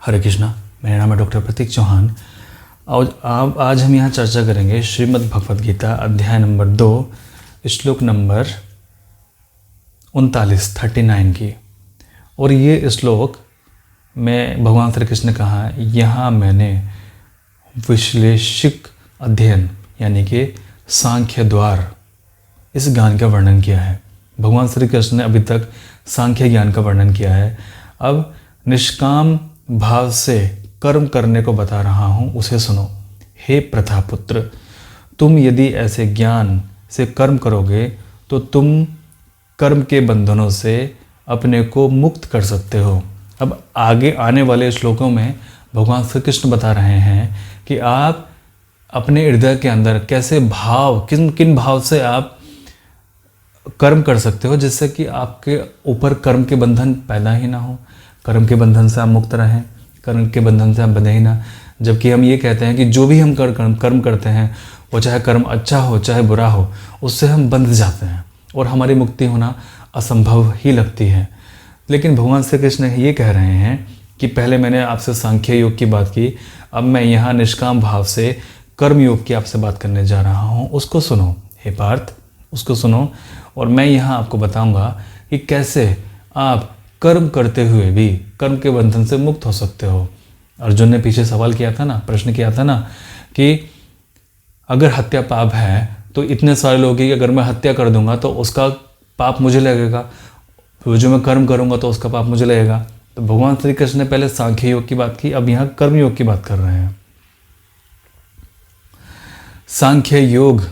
हरे कृष्णा। मेरा नाम है डॉक्टर प्रतीक चौहान। आज हम यहाँ चर्चा करेंगे श्रीमद् भगवद गीता अध्याय नंबर 2 श्लोक नंबर 39 की। और ये श्लोक में भगवान श्री कृष्ण ने कहा, यहाँ मैंने विश्लेषिक अध्ययन यानी कि सांख्य द्वार इस ज्ञान का वर्णन किया है। भगवान श्री कृष्ण ने अभी तक सांख्य ज्ञान का वर्णन किया है। अब निष्काम भाव से कर्म करने को बता रहा हूँ, उसे सुनो। हे प्रथापुत्र, तुम यदि ऐसे ज्ञान से कर्म करोगे तो तुम कर्म के बंधनों से अपने को मुक्त कर सकते हो। अब आगे आने वाले श्लोकों में भगवान श्री कृष्ण बता रहे हैं कि आप अपने हृदय के अंदर कैसे भाव, किन भाव से आप कर्म कर सकते हो जिससे कि आपके ऊपर कर्म के बंधन पैदा ही ना हो, कर्म के बंधन से आप मुक्त रहें, कर्म के बंधन से आप बंधे ही ना। जबकि हम ये कहते हैं कि जो भी हम कर्म करते हैं, वो चाहे कर्म अच्छा हो चाहे बुरा हो, उससे हम बंध जाते हैं और हमारी मुक्ति होना असंभव ही लगती है। लेकिन भगवान श्री कृष्ण ये कह रहे हैं कि पहले मैंने आपसे सांख्य योग की बात की, अब मैं यहाँ निष्काम भाव से कर्म योग की आपसे बात करने जा रहा हूँ। उसको सुनो हे पार्थ, उसको सुनो। और मैं यहाँ आपको बताऊँगा कि कैसे आप कर्म करते हुए भी कर्म के बंधन से मुक्त हो सकते हो। अर्जुन ने पीछे सवाल किया था ना, प्रश्न किया था ना कि अगर हत्या पाप है तो इतने सारे लोग कि अगर मैं हत्या कर दूंगा तो उसका पाप मुझे लगेगा, तो जो मैं कर्म करूंगा तो उसका पाप मुझे लगेगा। तो भगवान श्री कृष्ण ने पहले सांख्य योग की बात की, अब यहाँ कर्म योग की बात कर रहे हैं। सांख्य योग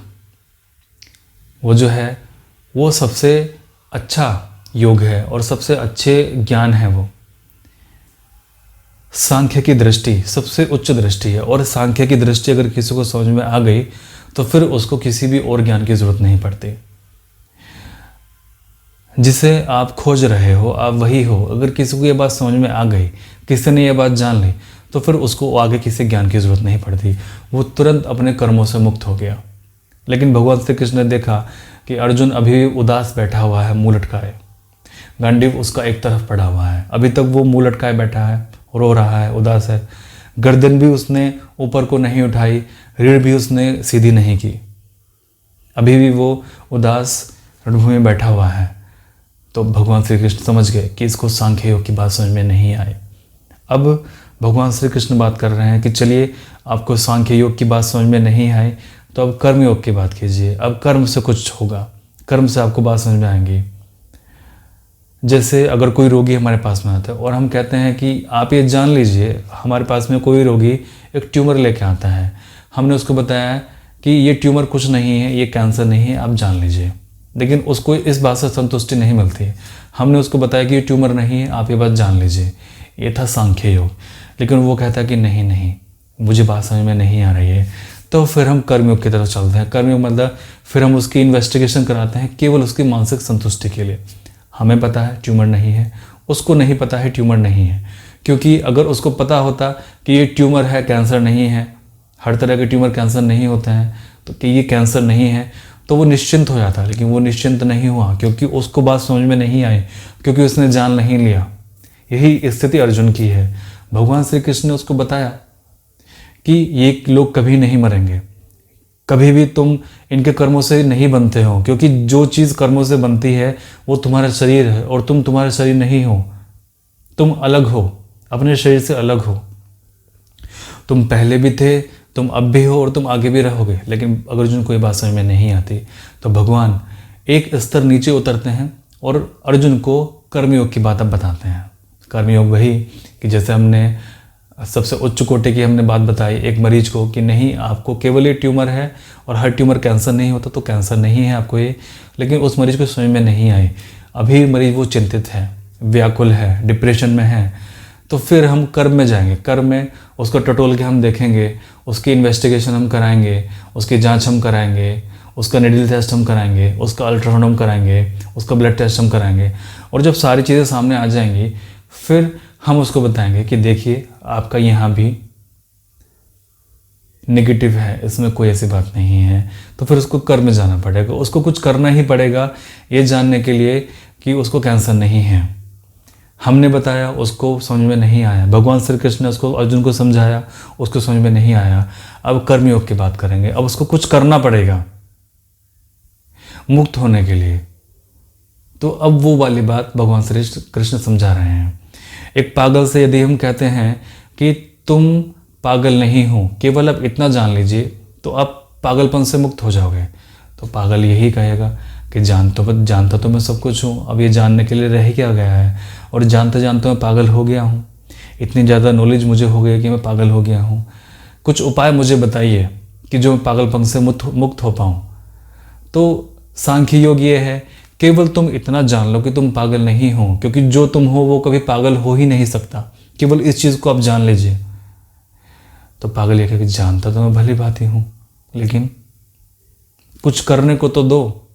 वो जो है वो सबसे अच्छा योग है और सबसे अच्छे ज्ञान है। वो सांख्य की दृष्टि सबसे उच्च दृष्टि है और सांख्य की दृष्टि अगर किसी को समझ में आ गई तो फिर उसको किसी भी और ज्ञान की जरूरत नहीं पड़ती। जिसे आप खोज रहे हो आप वही हो। अगर किसी को ये बात समझ में आ गई, किसी ने ये बात जान ली, तो फिर उसको आगे किसी ज्ञान की जरूरत नहीं पड़ती, वो तुरंत अपने कर्मों से मुक्त हो गया। लेकिन भगवान श्री कृष्ण ने देखा कि अर्जुन अभी भी उदास बैठा हुआ है, मुंह लटकाए, गांडीव उसका एक तरफ पड़ा हुआ है, अभी तक वो मुंह लटकाए बैठा है, रो रहा है, उदास है। गर्दन भी उसने ऊपर को नहीं उठाई, रीढ़ भी उसने सीधी नहीं की, अभी भी वो उदास रणभूमि में बैठा हुआ है। तो भगवान श्री कृष्ण समझ गए कि इसको सांख्य योग की बात समझ में नहीं आई। अब भगवान श्री कृष्ण बात कर रहे हैं कि चलिए आपको सांख्य योग की बात समझ में नहीं आई तो अब कर्म योग की बात कीजिए। अब कर्म से कुछ होगा, कर्म से आपको बात समझ में आएंगी। जैसे अगर कोई रोगी हमारे पास में आता है और हम कहते हैं कि आप ये जान लीजिए, हमारे पास में कोई रोगी एक ट्यूमर लेके आता है, हमने उसको बताया कि ये ट्यूमर कुछ नहीं है, ये कैंसर नहीं है, आप जान लीजिए। लेकिन उसको इस बात से संतुष्टि नहीं मिलती है। हमने उसको बताया कि ये ट्यूमर नहीं है, आप ये बात जान लीजिए। ये था सांख्य योग। लेकिन वो कहता है कि नहीं, मुझे बात समझ में नहीं आ रही है। तो फिर हम कर्मयोग की तरफ चलते हैं। कर्मयोग मतलब फिर हम उसकी इन्वेस्टिगेशन कराते हैं केवल उसकी मानसिक संतुष्टि के लिए। हमें पता है ट्यूमर नहीं है, उसको नहीं पता है ट्यूमर नहीं है। क्योंकि अगर उसको पता होता कि ये ट्यूमर है, कैंसर नहीं है, हर तरह के ट्यूमर कैंसर नहीं होते हैं, तो कि ये कैंसर नहीं है तो वो निश्चिंत हो जाता। लेकिन वो निश्चिंत नहीं हुआ क्योंकि उसको बात समझ में नहीं आई, क्योंकि उसने जान नहीं लिया। यही स्थिति अर्जुन की है। भगवान श्री कृष्ण ने उसको बताया कि ये लोग कभी नहीं मरेंगे, कभी भी तुम इनके कर्मों से नहीं बनते हो, क्योंकि जो चीज़ कर्मों से बनती है वो तुम्हारा शरीर है और तुम तुम्हारा शरीर नहीं हो, तुम अलग हो, अपने शरीर से अलग हो। तुम पहले भी थे, तुम अब भी हो और तुम आगे भी रहोगे। लेकिन अगर अर्जुन को ये बात समझ में नहीं आती तो भगवान एक स्तर नीचे उतरते हैं और अर्जुन को कर्मयोग की बात अब बताते हैं। कर्मयोग वही कि जैसे हमने सबसे उच्च कोटि की हमने बात बताई एक मरीज को कि नहीं, आपको केवल ये ट्यूमर है और हर ट्यूमर कैंसर नहीं होता, तो कैंसर नहीं है आपको ये। लेकिन उस मरीज को समझ में नहीं आई। अभी मरीज वो चिंतित है, व्याकुल है, डिप्रेशन में है। तो फिर हम कर्म में जाएंगे। कर्म में उसको टटोल के हम देखेंगे, उसकी इन्वेस्टिगेशन हम कराएंगे, उसकी जाँच हम कराएंगे, उसका निडल टेस्ट हम कराएंगे, उसका अल्ट्रासाउंड हम कराएंगे, उसका ब्लड टेस्ट हम कराएंगे। और जब सारी चीज़ें सामने आ जाएंगी फिर हम उसको बताएंगे कि देखिए आपका यहाँ भी नेगेटिव है, इसमें कोई ऐसी बात नहीं है। तो फिर उसको कर्म में जाना पड़ेगा, उसको कुछ करना ही पड़ेगा ये जानने के लिए कि उसको कैंसर नहीं है। हमने बताया, उसको समझ में नहीं आया। भगवान श्री कृष्ण ने उसको अर्जुन को समझाया, उसको समझ में नहीं आया। अब कर्मयोग की बात करेंगे। अब उसको कुछ करना पड़ेगा मुक्त होने के लिए। तो अब वो वाली बात भगवान श्री कृष्ण समझा रहे हैं। एक पागल से यदि हम कहते हैं कि तुम पागल नहीं हो, केवल आप इतना जान लीजिए, तो आप पागलपन से मुक्त हो जाओगे। तो पागल यही कहेगा कि जानता तो मैं सब कुछ हूँ, अब ये जानने के लिए रह क्या गया है, और जानते जानते मैं पागल हो गया हूँ। इतनी ज़्यादा नॉलेज मुझे हो गई कि मैं पागल हो गया हूँ। कुछ उपाय मुझे बताइए कि जो मैं पागलपन से मुक्त हो पाऊँ। तो सांख्य योग ये है, केवल तुम इतना जान लो कि तुम पागल नहीं हो, क्योंकि जो तुम हो वो कभी पागल हो ही नहीं सकता। केवल इस चीज़ को आप जान लीजिए। तो पागल ये कहे कि जानता तो मैं भली बात ही हूँ, लेकिन कुछ करने को तो दो।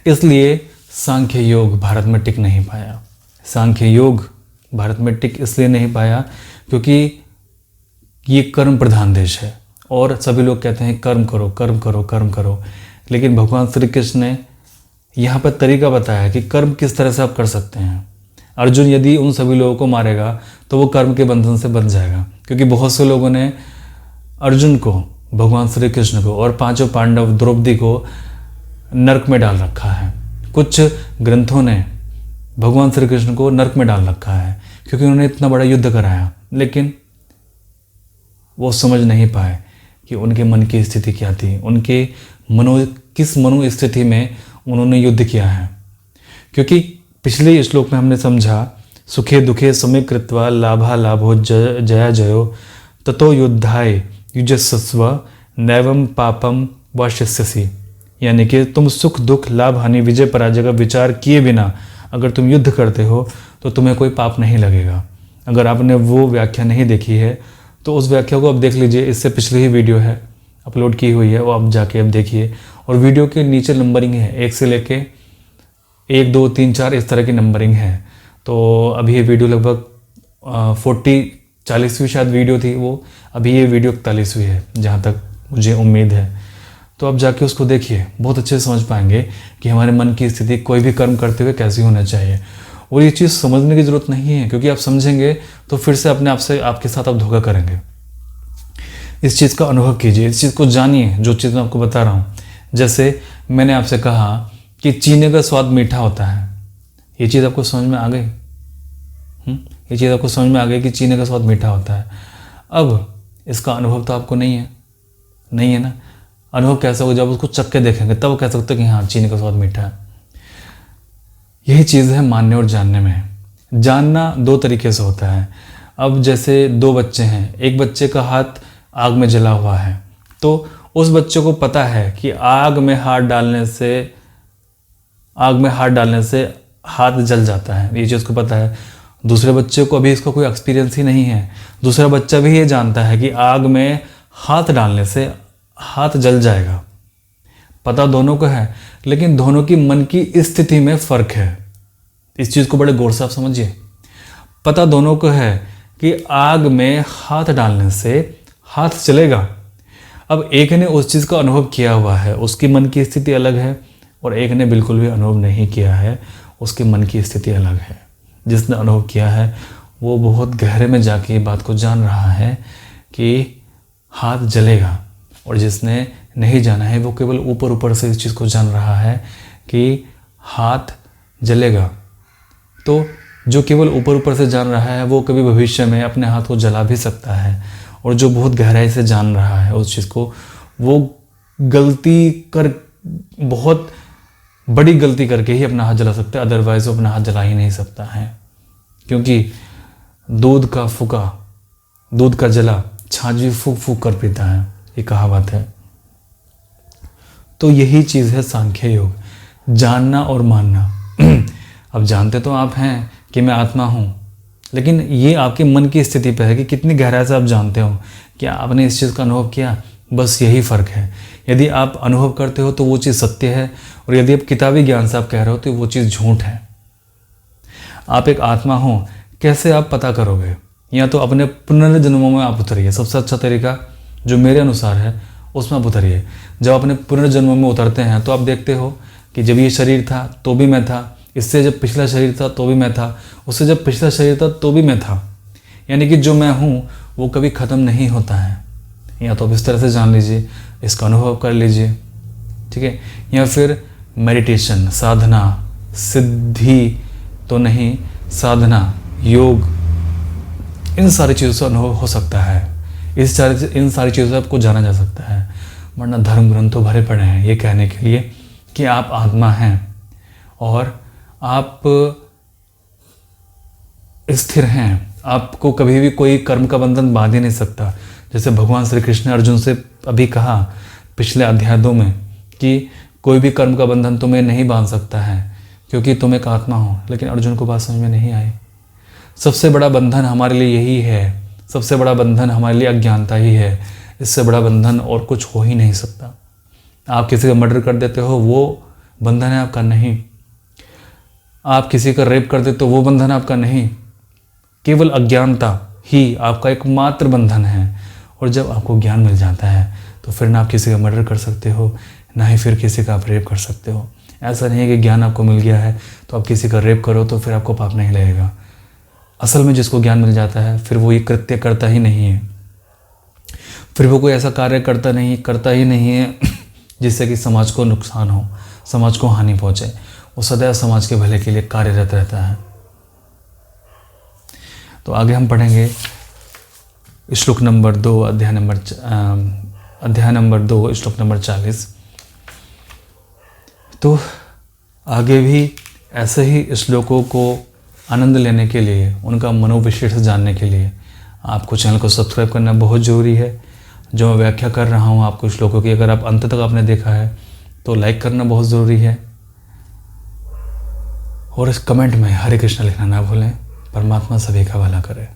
इसलिए सांख्य योग भारत में टिक नहीं पाया। सांख्य योग भारत में टिक इसलिए नहीं पाया क्योंकि ये कर्म प्रधान देश है, और सभी लोग कहते हैं कर्म करो कर्म करो कर्म करो। लेकिन भगवान श्री कृष्ण ने यहाँ पर तरीका बताया कि कर्म किस तरह से आप कर सकते हैं। अर्जुन यदि उन सभी लोगों को मारेगा तो वो कर्म के बंधन से बच जाएगा, क्योंकि बहुत से लोगों ने अर्जुन को, भगवान श्री कृष्ण को और पांचों पांडव द्रौपदी को नरक में डाल रखा है। कुछ ग्रंथों ने भगवान श्री कृष्ण को नरक में डाल रखा है क्योंकि उन्होंने इतना बड़ा युद्ध कराया, लेकिन वो समझ नहीं पाए कि उनके मन की स्थिति क्या थी, उनके किस मनो स्थिति में उन्होंने युद्ध किया है। क्योंकि पिछले श्लोक में हमने समझा, सुखे दुखे समय कृत्वा लाभा लाभो जया जयो ततो युद्धाय युजस्व नैवम पापम वाशिष्यसि। यानी कि तुम सुख दुख लाभ हानि विजय पराजय का विचार किए बिना अगर तुम युद्ध करते हो तो तुम्हें कोई पाप नहीं लगेगा। अगर आपने वो व्याख्या नहीं देखी है तो उस व्याख्या को आप देख लीजिए। इससे पिछली ही वीडियो है, अपलोड की हुई है, वो आप जाके अब देखिए। और वीडियो के नीचे नंबरिंग है, 1 से लेके 1 2 3 4 इस तरह की नंबरिंग है। तो अभी ये वीडियो लगभग 40वीं शायद वीडियो थी वो, अभी ये वीडियो 41वीं है जहाँ तक मुझे उम्मीद है। तो आप जाके उसको देखिए, बहुत अच्छे से समझ पाएंगे कि हमारे मन की स्थिति कोई भी कर्म करते हुए कैसी होना चाहिए। और ये चीज़ समझने की ज़रूरत नहीं है, क्योंकि आप समझेंगे तो फिर से अपने आप से आपके साथ आप धोखा करेंगे। इस चीज़ का अनुभव कीजिए, इस चीज़ को जानिए, जो चीज़ मैं आपको बता रहा हूँ। जैसे मैंने आपसे कहा कि चीनी का स्वाद मीठा होता है, ये चीज़ आपको समझ में आ गई। ये चीज़ आपको समझ में आ गई कि चीनी का स्वाद मीठा होता है। अब इसका अनुभव तो आपको नहीं है ना। अनुभव कैसा हो, जब उसको चख के देखेंगे तब कह सकते हो कि हाँ चीनी का स्वाद मीठा है। यही चीज़ है मानने और जानने में। जानना 2 तरीके से होता है। अब जैसे 2 बच्चे हैं, एक बच्चे का हाथ आग में जला हुआ है, तो उस बच्चे को पता है कि आग में हाथ डालने से हाथ जल जाता है, ये चीज़ को पता है। दूसरे बच्चे को अभी इसका कोई एक्सपीरियंस ही नहीं है। दूसरा बच्चा भी ये जानता है कि आग में हाथ डालने से हाथ जल जाएगा, पता दोनों को है, लेकिन दोनों की मन की स्थिति में फ़र्क है। इस चीज़ को बड़े गौर से आप समझिए। पता दोनों को है कि आग में हाथ डालने से हाथ जलेगा। अब एक ने उस चीज़ का अनुभव किया हुआ है, उसकी मन की स्थिति अलग है, और एक ने बिल्कुल भी अनुभव नहीं किया है, उसके मन की स्थिति अलग है। जिसने अनुभव किया है वो बहुत गहरे में जाके ये बात को जान रहा है कि हाथ जलेगा, और जिसने नहीं जाना है वो केवल ऊपर ऊपर से इस चीज़ को जान रहा है कि हाथ जलेगा। तो जो केवल ऊपर ऊपर से जान रहा है वो कभी भविष्य में अपने हाथ को जला भी सकता है, और जो बहुत गहराई से जान रहा है उस चीज़ को, वो बहुत बड़ी गलती करके ही अपना हाथ जला सकता है, अदरवाइज वो अपना हाथ जला ही नहीं सकता है। क्योंकि दूध का जला छाछ भी फूक फूक कर पीता है, ये कहावत है। तो यही चीज़ है सांख्य योग, जानना और मानना। अब जानते तो आप हैं कि मैं आत्मा हूँ, लेकिन ये आपके मन की स्थिति पर है कि कितनी गहराई से आप जानते हो, क्या आपने इस चीज़ का अनुभव किया। बस यही फ़र्क है। यदि आप अनुभव करते हो तो वो चीज़ सत्य है, और यदि आप किताबी ज्ञान से आप कह रहे हो तो वो चीज़ झूठ है। आप एक आत्मा हो, कैसे आप पता करोगे? या तो अपने पुनर्जन्मों में आप उतरिए। सबसे अच्छा तरीका जो मेरे अनुसार है उसमें आप उतरिए। जब अपने पुनर्जन्मों में उतरते हैं तो आप देखते हो कि जब ये शरीर था तो भी मैं था, इससे जब पिछला शरीर था तो भी मैं था, उससे जब पिछला शरीर था तो भी मैं था। यानी कि जो मैं हूँ वो कभी ख़त्म नहीं होता है। या तो आप इस तरह से जान लीजिए, इसका अनुभव कर लीजिए, ठीक है। या फिर मेडिटेशन, साधना, सिद्धि तो नहीं, साधना, योग, इन सारी चीज़ों से अनुभव हो सकता है। इन सारी चीज़ों से आपको जाना जा सकता है। वरना धर्म ग्रंथों भरे पड़े हैं ये कहने के लिए कि आप आत्मा हैं और आप स्थिर हैं, आपको कभी भी कोई कर्म का बंधन बांध ही नहीं सकता। जैसे भगवान श्री कृष्ण ने अर्जुन से अभी कहा पिछले अध्याय 2 में कि कोई भी कर्म का बंधन तुम्हें नहीं बांध सकता है क्योंकि तुम एक आत्मा हो। लेकिन अर्जुन को बात समझ में नहीं आई। सबसे बड़ा बंधन हमारे लिए यही है, सबसे बड़ा बंधन हमारे लिए अज्ञानता ही है। इससे बड़ा बंधन और कुछ हो ही नहीं सकता। आप किसी का मर्डर कर देते हो वो बंधन है आपका नहीं, आप किसी का रेप कर देते हो वो बंधन है आपका नहीं, केवल अज्ञानता ही आपका एकमात्र बंधन है। और जब आपको ज्ञान मिल जाता है तो फिर ना आप किसी का मर्डर कर सकते हो, ना ही फिर किसी का आप रेप कर सकते हो। ऐसा नहीं है कि ज्ञान आपको मिल गया है तो आप किसी का रेप करो तो फिर आपको पाप नहीं लगेगा। असल में जिसको ज्ञान मिल जाता है फिर वो ये कृत्य करता ही नहीं है, फिर वो कोई ऐसा कार्य करता ही नहीं है जिससे कि समाज को नुकसान हो, समाज को हानि पहुँचे। वो सदैव समाज के भले के लिए कार्यरत रहता है। तो आगे हम पढ़ेंगे श्लोक नंबर 2, अध्याय नंबर 2, श्लोक नंबर 40। तो आगे भी ऐसे ही श्लोकों को आनंद लेने के लिए, उनका मनोविशेष जानने के लिए आपको चैनल को सब्सक्राइब करना बहुत ज़रूरी है। जो मैं व्याख्या कर रहा हूँ आपको श्लोकों की, अगर आप अंत तक आपने देखा है तो लाइक करना बहुत ज़रूरी है। और इस कमेंट में हरे कृष्ण लिखना ना भूलें। परमात्मा सभी का भला करे।